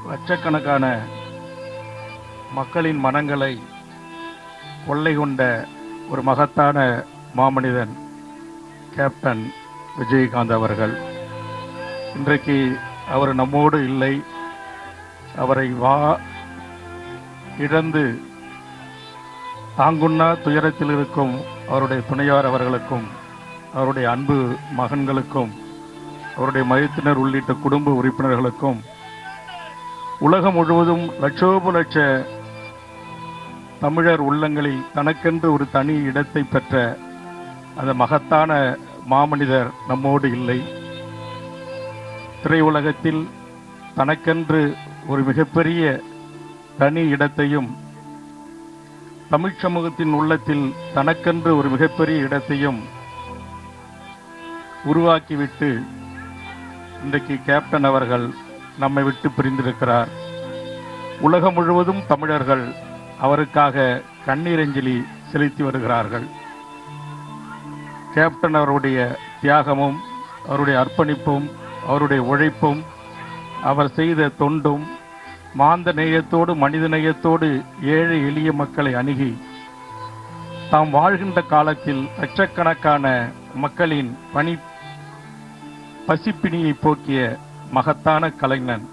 லட்சக்கணக்கான மக்களின் மனங்களை கொள்ளை கொண்ட ஒரு மகத்தான மாமனிதன் கேப்டன் விஜயகாந்த் அவர்கள். இன்றைக்கு அவர் நம்மோடு இல்லை. அவரை இழந்து தாங்குண்ணா துயரத்தில் இருக்கும் அவருடைய துணையார் அவர்களுக்கும், அவருடைய அன்பு மகன்களுக்கும், அவருடைய மைத்தினர் உள்ளிட்ட குடும்ப உறுப்பினர்களுக்கும், உலகம் முழுவதும் லட்சோப லட்ச தமிழர் உள்ளங்களில் தனக்கென்று ஒரு தனி இடத்தை பெற்ற அந்த மகத்தான மாமனிதர் நம்மோடு இல்லை. திரையுலகத்தில் தனக்கென்று ஒரு மிகப்பெரிய தனி இடத்தையும், தமிழ் சமூகத்தின் உள்ளத்தில் தனக்கென்று ஒரு மிகப்பெரிய இடத்தையும் உருவாக்கிவிட்டு இன்றைக்கு கேப்டன் அவர்கள் நம்மை விட்டு பிரிந்திருக்கிறார். உலகம் முழுவதும் தமிழர்கள் அவருக்காக கண்ணீரஞ்சலி செலுத்தி வருகிறார்கள். கேப்டன் அவருடைய தியாகமும், அவருடைய அர்ப்பணிப்பும், அவருடைய உழைப்பும், அவர் செய்த தொண்டும், மாந்த நேயத்தோடு மனித நேயத்தோடு ஏழை எளிய மக்களை அணுகி தாம் வாழ்கின்ற காலத்தில் லட்சக்கணக்கான மக்களின் பசிப்பிணியை போக்கிய மகத்தான கலைஞன்.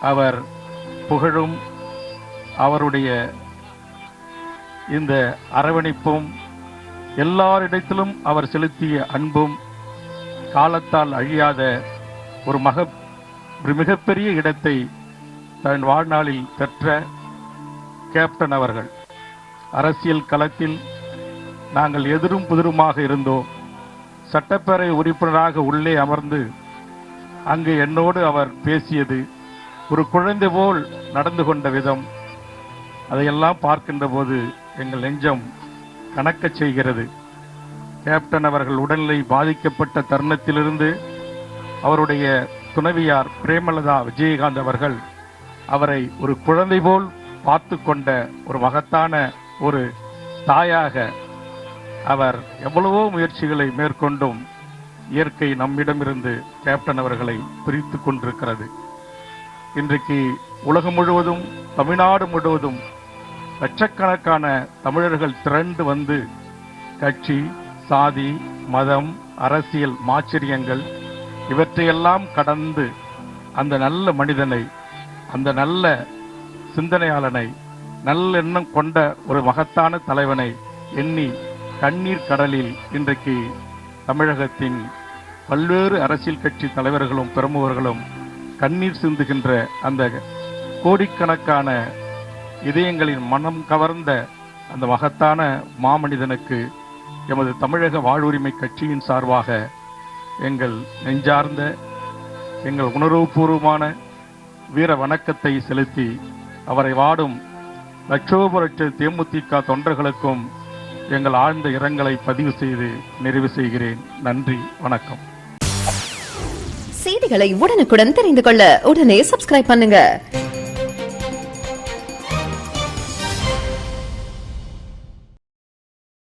அவர் புகழும் அவருடைய இந்த அரவணைப்பும், எல்லாரிடத்திலும் அவர் செலுத்திய அன்பும் காலத்தால் அழியாத ஒரு மிகப்பெரிய இடத்தை தன் வாழ்நாளில் பெற்ற கேப்டன் அவர்கள். அரசியல் களத்தில் நாங்கள் எதிரும் புதிருமாக இருந்தோம். சட்டப்பேரவை உறுப்பினராக உள்ளே அமர்ந்து அங்கு என்னோடு அவர் பேசியது, ஒரு குழந்தை போல் நடந்து கொண்ட விதம், அதையெல்லாம் பார்க்கின்ற போது எங்கள் நெஞ்சம் கனக்கச் செய்கிறது. கேப்டன் அவர்கள் உடல்நிலை பாதிக்கப்பட்ட தருணத்திலிருந்து அவருடைய துணைவியார் பிரேமலதா விஜயகாந்த் அவர்கள் அவரை ஒரு குழந்தை போல் பார்த்து கொண்ட ஒரு மகத்தான ஒரு தாயாக அவர் எவ்வளவோ முயற்சிகளை மேற்கொண்டும் இயற்கை நம்மிடமிருந்து கேப்டன் அவர்களை பிரித்து கொண்டிருக்கிறது. இன்றைக்கு உலகம் முழுவதும், தமிழ்நாடு முழுவதும் லட்சக்கணக்கான தமிழர்கள் திரண்டு வந்து கட்சி, சாதி, மதம், அரசியல் மாச்சரியங்கள் இவற்றையெல்லாம் கடந்து அந்த நல்ல மனிதனை, அந்த நல்ல சிந்தனையாளனை, நல்ல எண்ணம் கொண்ட ஒரு மகத்தான தலைவனை எண்ணி கண்ணீர் கடலில் இன்றைக்கு தமிழகத்தின் பல்வேறு அரசியல் கட்சி தலைவர்களும் பிரமுகர்களும் கண்ணீர் சிந்துகின்ற அந்த கோடிக்கணக்கான இதயங்களின் மனம் கவர்ந்த அந்த மகத்தான மாமனிதனுக்கு எமது தமிழக வாழ்வுரிமை கட்சியின் சார்பாக எங்கள் நெஞ்சார்ந்த, எங்கள் உணர்வுபூர்வமான வீர வணக்கத்தை செலுத்தி அவரை வாடும் லட்சோப லட்ச தேமுதிக தொண்டர்களுக்கும் எங்கள் ஆழ்ந்த இரங்கலை பதிவு செய்து நிறைவு செய்கிறேன். நன்றி, வணக்கம். செய்திகளை உடனுக்குடன் தெரிந்து கொள்ள உடனே சப்ஸ்கிரைப் பண்ணுங்க.